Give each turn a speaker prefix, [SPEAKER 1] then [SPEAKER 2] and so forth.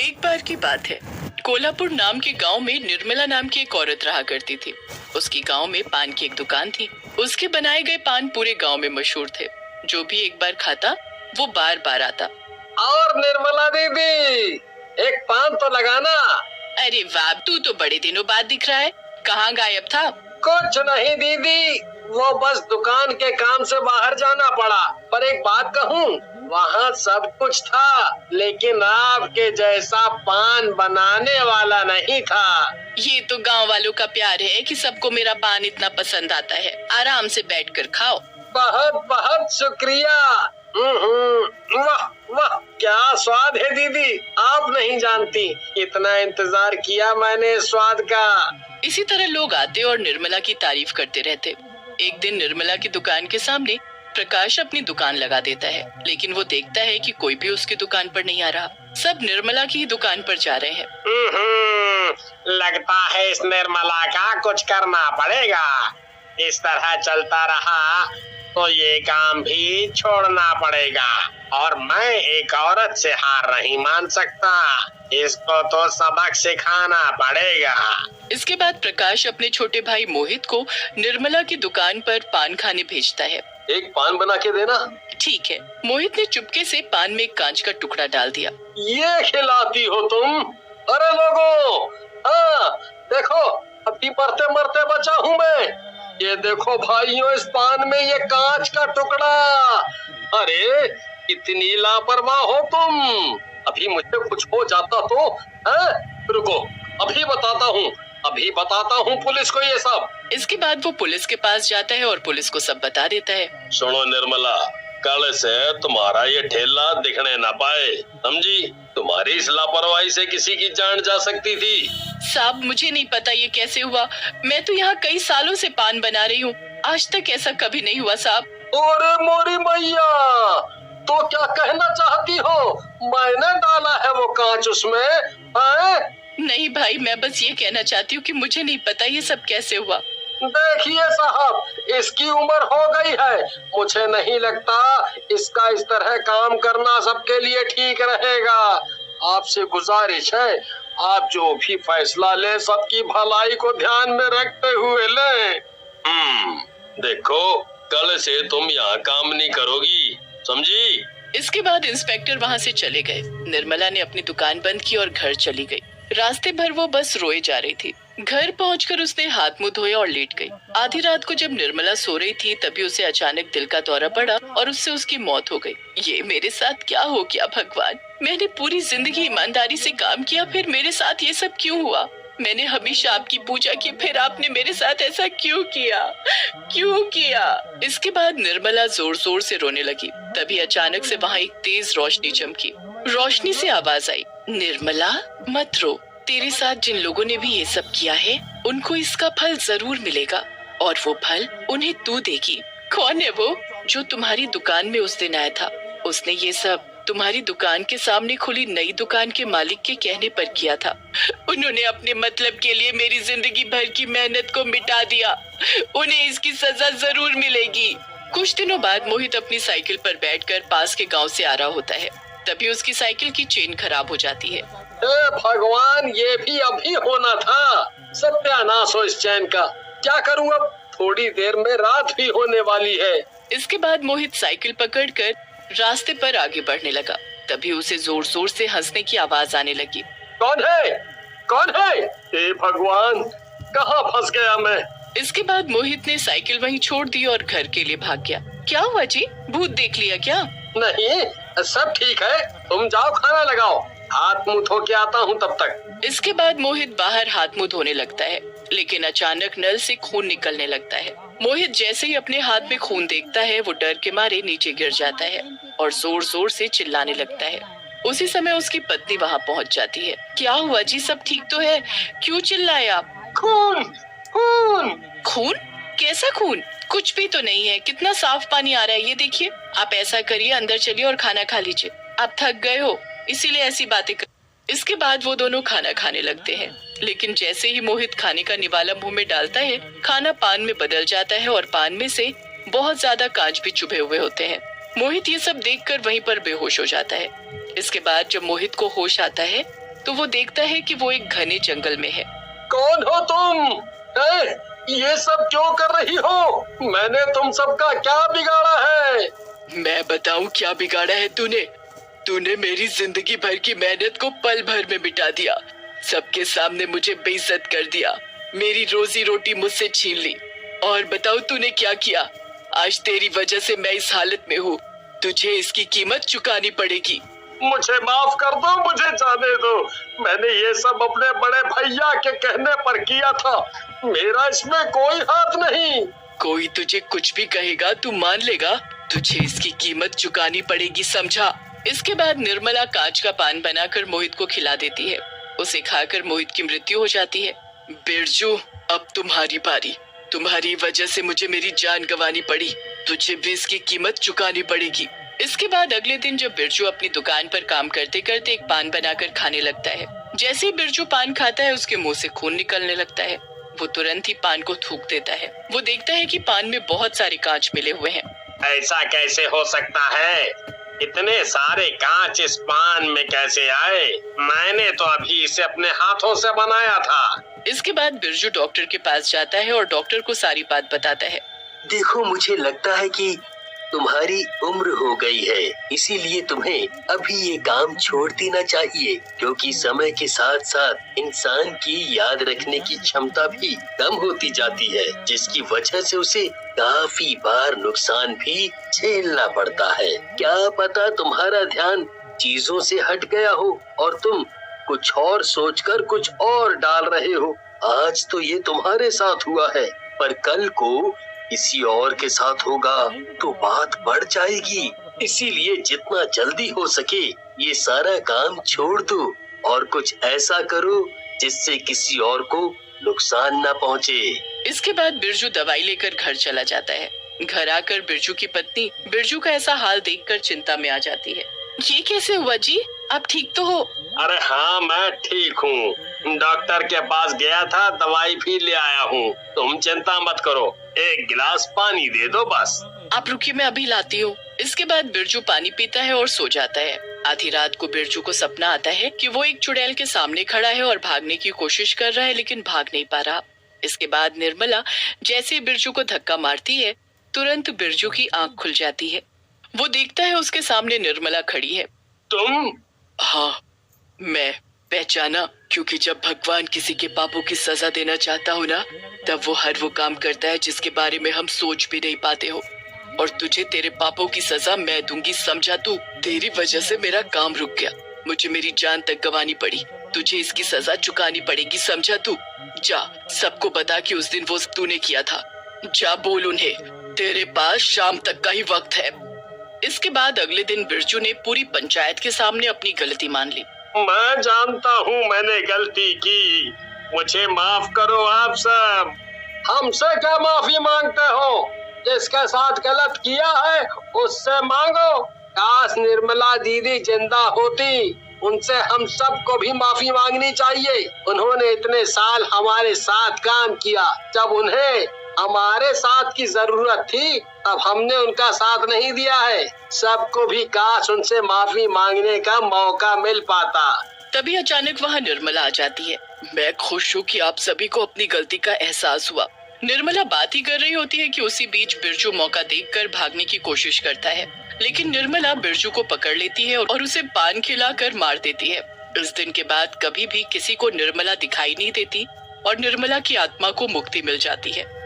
[SPEAKER 1] एक बार की बात है। कोल्हापुर नाम के गांव में निर्मला नाम की एक औरत रहा करती थी। उसकी गांव में पान की एक दुकान थी। उसके बनाए गए पान पूरे गांव में मशहूर थे। जो भी एक बार खाता वो बार बार आता।
[SPEAKER 2] और निर्मला दीदी, एक पान तो लगाना।
[SPEAKER 1] अरे वाह, तू तो बड़े दिनों बाद दिख रहा है। कहाँ गायब था?
[SPEAKER 2] कुछ नहीं दीदी, वो बस दुकान के काम से बाहर जाना पड़ा। पर एक बात कहूँ, वहाँ सब कुछ था, लेकिन आपके जैसा पान बनाने वाला नहीं था।
[SPEAKER 1] ये तो गांव वालों का प्यार है कि सबको मेरा पान इतना पसंद आता है। आराम से बैठकर खाओ।
[SPEAKER 2] बहुत बहुत शुक्रिया। वाह वाह, क्या स्वाद है दीदी, आप नहीं जानती, इतना इंतजार किया मैंने इस स्वाद का।
[SPEAKER 1] इसी तरह लोग आते और निर्मला की तारीफ करते रहते। एक दिन निर्मला की दुकान के सामने प्रकाश अपनी दुकान लगा देता है, लेकिन वो देखता है कि कोई भी उसकी दुकान पर नहीं आ रहा। सब निर्मला की ही दुकान पर जा रहे हैं।
[SPEAKER 2] लगता है इस निर्मला का कुछ करना पड़ेगा। इस तरह चलता रहा तो ये काम भी छोड़ना पड़ेगा, और मैं एक औरत से हार नहीं मान सकता। इसको तो सबक सिखाना पड़ेगा।
[SPEAKER 1] इसके बाद प्रकाश अपने छोटे भाई मोहित को निर्मला की दुकान पर पान खाने भेजता है।
[SPEAKER 2] एक पान बना के देना।
[SPEAKER 1] ठीक है। मोहित ने चुपके से पान में एक कांच का टुकड़ा डाल दिया।
[SPEAKER 2] ये खिलाती हो तुम? अरे लोगों, हाँ देखो, अभी मरते मरते बचा हूँ मैं। ये देखो भाइयों, इस पान में ये कांच का टुकड़ा। अरे इतनी लापरवाह हो तुम। अभी मुझे कुछ हो जाता तो? रुको, अभी बताता हूँ पुलिस को ये सब।
[SPEAKER 1] इसके बाद वो पुलिस के पास जाता है और पुलिस को सब बता देता है।
[SPEAKER 2] सुनो निर्मला, कल से तुम्हारा ये ठेला दिखने ना पाए, समझी? तुम्हारी इस लापरवाही से किसी की जान जा सकती थी।
[SPEAKER 1] साहब, मुझे नहीं पता ये कैसे हुआ। मैं तो यहाँ कई सालों से पान बना रही हूँ, आज तक ऐसा कभी नहीं हुआ साहब।
[SPEAKER 2] अरे मोरी मैया, तो क्या कहना चाहती हो? मैंने डाला है वो कांच उसमें?
[SPEAKER 1] नहीं भाई, मैं बस ये कहना चाहती हूँ कि मुझे नहीं पता ये सब कैसे हुआ।
[SPEAKER 2] देखिए साहब, इसकी उम्र हो गई है, मुझे नहीं लगता इसका इस तरह काम करना सबके लिए ठीक रहेगा। आपसे गुजारिश है, आप जो भी फैसला ले सबकी भलाई को ध्यान में रखते हुए लें। देखो, कल से तुम यहाँ काम नहीं करोगी, समझी?
[SPEAKER 1] इसके बाद इंस्पेक्टर वहाँ से चले गए। निर्मला ने अपनी दुकान बंद की और घर चली गई। रास्ते भर वो बस रोए जा रही थी। घर पहुंचकर उसने हाथ मुंह धोए और लेट गई। आधी रात को जब निर्मला सो रही थी तभी उसे अचानक दिल का दौरा पड़ा और उससे उसकी मौत हो गई। ये मेरे साथ क्या हो गया भगवान? मैंने पूरी जिंदगी ईमानदारी से काम किया, फिर मेरे साथ ये सब क्यों हुआ? मैंने हमेशा आपकी पूजा की, फिर आपने मेरे साथ ऐसा क्यों किया? इसके बाद निर्मला जोर जोर से रोने लगी। तभी अचानक से वहाँ एक तेज रोशनी चमकी। रोशनी से आवाज आई, निर्मला मत रो, तेरे साथ जिन लोगों ने भी ये सब किया है उनको इसका फल जरूर मिलेगा, और वो फल उन्हें तू देगी। कौन है वो जो तुम्हारी दुकान में उस दिन आया था? उसने ये सब तुम्हारी दुकान के सामने खुली नई दुकान के मालिक के कहने पर किया था। उन्होंने अपने मतलब के लिए मेरी जिंदगी भर की मेहनत को मिटा दिया। उन्हें इसकी सजा जरूर मिलेगी। कुछ दिनों बाद मोहित अपनी साइकिल पर बैठकर पास के गांव से आ रहा होता है। तभी उसकी साइकिल की चेन खराब हो जाती है।
[SPEAKER 2] भगवान, ये भी अभी होना था। सत्यानाश हो इस चैन का। क्या करूं अब? थोड़ी देर में रात भी होने वाली है।
[SPEAKER 1] इसके बाद मोहित साइकिल पकड़कर रास्ते पर आगे बढ़ने लगा। तभी उसे जोर जोर से हंसने की आवाज आने लगी।
[SPEAKER 2] कौन है? कौन है? हे भगवान, कहाँ फंस गया मैं?
[SPEAKER 1] इसके बाद मोहित ने साइकिल वहीं छोड़ दी और घर के लिए भाग गया। क्या हुआ जी, भूत देख लिया क्या?
[SPEAKER 2] नहीं, सब ठीक है, तुम जाओ खाना लगाओ, हाथ मुंह धो के आता हूँ तब तक।
[SPEAKER 1] इसके बाद मोहित बाहर हाथ मुंह धोने लगता है, लेकिन अचानक नल से खून निकलने लगता है। मोहित जैसे ही अपने हाथ में खून देखता है वो डर के मारे नीचे गिर जाता है और जोर जोर से चिल्लाने लगता है। उसी समय उसकी पत्नी वहाँ पहुँच जाती है। क्या हुआ जी, सब ठीक तो है? क्यों चिल्लाए आप?
[SPEAKER 2] खून खून
[SPEAKER 1] खून? कैसा खून? कुछ भी तो नहीं है, कितना साफ पानी आ रहा है, ये देखिए। आप ऐसा करिए, अंदर चलिए और खाना खा लीजिए। आप थक गए हो इसीलिए ऐसी बातें कर। इसके बाद वो दोनों खाना खाने लगते हैं, लेकिन जैसे ही मोहित खाने का निवाला मुंह में डालता है, खाना पान में बदल जाता है और पान में से बहुत ज्यादा कांच भी चुभे हुए होते हैं। मोहित ये सब देखकर वहीं पर बेहोश हो जाता है। इसके बाद जब मोहित को होश आता है तो वो देखता है कि वो एक घने जंगल में है।
[SPEAKER 2] कौन हो तुम? ये सब क्यों कर रही हो? मैंने तुम सबका क्या बिगाड़ा है?
[SPEAKER 1] मैं बताऊं क्या बिगाड़ा है तूने? तूने मेरी जिंदगी भर की मेहनत को पल भर में मिटा दिया। सबके सामने मुझे बेइज्जत कर दिया, मेरी रोजी रोटी मुझसे छीन ली। और बताओ तूने क्या किया? आज तेरी वजह से मैं इस हालत में हूँ। तुझे इसकी कीमत चुकानी पड़ेगी।
[SPEAKER 2] मुझे माफ कर दो, मुझे जाने दो। मैंने ये सब अपने बड़े भैया के कहने पर किया था, मेरा इसमें कोई हाथ नहीं।
[SPEAKER 1] कोई तुझे कुछ भी कहेगा तू मान लेगा? तुझे इसकी कीमत चुकानी पड़ेगी, समझा? इसके बाद निर्मला कांच का पान बनाकर मोहित को खिला देती है। उसे खाकर मोहित की मृत्यु हो जाती है। बिरजू, अब तुम्हारी बारी। तुम्हारी वजह से मुझे मेरी जान गंवानी पड़ी, तुझे भी इसकी कीमत चुकानी पड़ेगी। इसके बाद अगले दिन जब बिरजू अपनी दुकान पर काम करते करते एक पान बनाकर खाने लगता है, जैसे ही बिरजू पान खाता है उसके मुंह से खून निकलने लगता है। वो तुरंत ही पान को थूक देता है। वो देखता है कि पान में बहुत सारे कांच मिले हुए हैं।
[SPEAKER 2] ऐसा कैसे हो सकता है? इतने सारे कांच इस पान में कैसे आए? मैंने तो अभी इसे अपने हाथों से बनाया था।
[SPEAKER 1] इसके बाद बिरजू डॉक्टर के पास जाता है और डॉक्टर को सारी बात बताता है।
[SPEAKER 3] देखो, मुझे लगता है कि तुम्हारी उम्र हो गई है, इसीलिए तुम्हें अभी ये काम छोड़ देना चाहिए, क्योंकि समय के साथ साथ इंसान की याद रखने की क्षमता भी कम होती जाती है, जिसकी वजह से उसे काफी बार नुकसान भी झेलना पड़ता है। क्या पता तुम्हारा ध्यान चीजों से हट गया हो और तुम कुछ और सोचकर कुछ और डाल रहे हो। आज तो ये तुम्हारे साथ हुआ है, पर कल को किसी और के साथ होगा तो बात बढ़ जाएगी। इसीलिए जितना जल्दी हो सके ये सारा काम छोड़ दो और कुछ ऐसा करो जिससे किसी और को नुकसान न पहुंचे।
[SPEAKER 1] इसके बाद बिरजू दवाई लेकर घर चला जाता है। घर आकर बिरजू की पत्नी बिरजू का ऐसा हाल देखकर चिंता में आ जाती है। ये कैसे हुआ जी? आप ठीक तो हो?
[SPEAKER 2] अरे हाँ, मैं ठीक हूँ। डॉक्टर के पास गया था, दवाई भी ले आया हूँ। तुम चिंता मत करो, एक गिलास पानी दे दो बस।
[SPEAKER 1] आप रुकिए, मैं अभी लाती हूँ। इसके बाद बिरजू पानी पीता है और सो जाता है। आधी रात को बिरजू को सपना आता है कि वो एक चुड़ैल के सामने खड़ा है और भागने की कोशिश कर रहा है, लेकिन भाग नहीं पा रहा। इसके बाद निर्मला जैसे ही बिरजू को धक्का मारती है, तुरंत बिरजू की आंख खुल जाती है। वो देखता है उसके सामने निर्मला खड़ी है।
[SPEAKER 2] तुम?
[SPEAKER 1] हाँ, मैं पहचाना, क्योंकि जब भगवान किसी के पापों की सजा देना चाहता हो ना, तब वो हर वो काम करता है जिसके बारे में हम सोच भी नहीं पाते हो। और तुझे तेरे पापों की सजा मैं दूंगी, समझा तू? तेरी वजह से मेरा काम रुक गया, मुझे मेरी जान तक गंवानी पड़ी। तुझे इसकी सजा चुकानी पड़ेगी, समझा तू? जा, सबको बता कि उस दिन वो तूने किया था। जा बोल उन्हें, तेरे पास शाम तक का ही वक्त है। इसके बाद अगले दिन बिरजू ने पूरी पंचायत के सामने अपनी गलती मान ली।
[SPEAKER 2] मैं जानता हूँ मैंने गलती की, मुझे माफ करो आप सब। हमसे क्या माफी मांगते हो? जिसके साथ गलत किया है उससे मांगो। काश निर्मला दीदी जिंदा होती, उनसे हम सबको भी माफी मांगनी चाहिए। उन्होंने इतने साल हमारे साथ काम किया, जब उन्हें हमारे साथ की जरूरत थी तब हमने उनका साथ नहीं दिया है। सबको भी काश उनसे माफी मांगने का मौका मिल पाता।
[SPEAKER 1] तभी अचानक वहाँ निर्मला आ जाती है। मैं खुश हूँ कि आप सभी को अपनी गलती का एहसास हुआ। निर्मला बात ही कर रही होती है कि उसी बीच बिरजू मौका देखकर भागने की कोशिश करता है, लेकिन निर्मला बिरजू को पकड़ लेती है और उसे पान खिलाकर मार देती है। इस दिन के बाद कभी भी किसी को निर्मला दिखाई नहीं देती और निर्मला की आत्मा को मुक्ति मिल जाती है।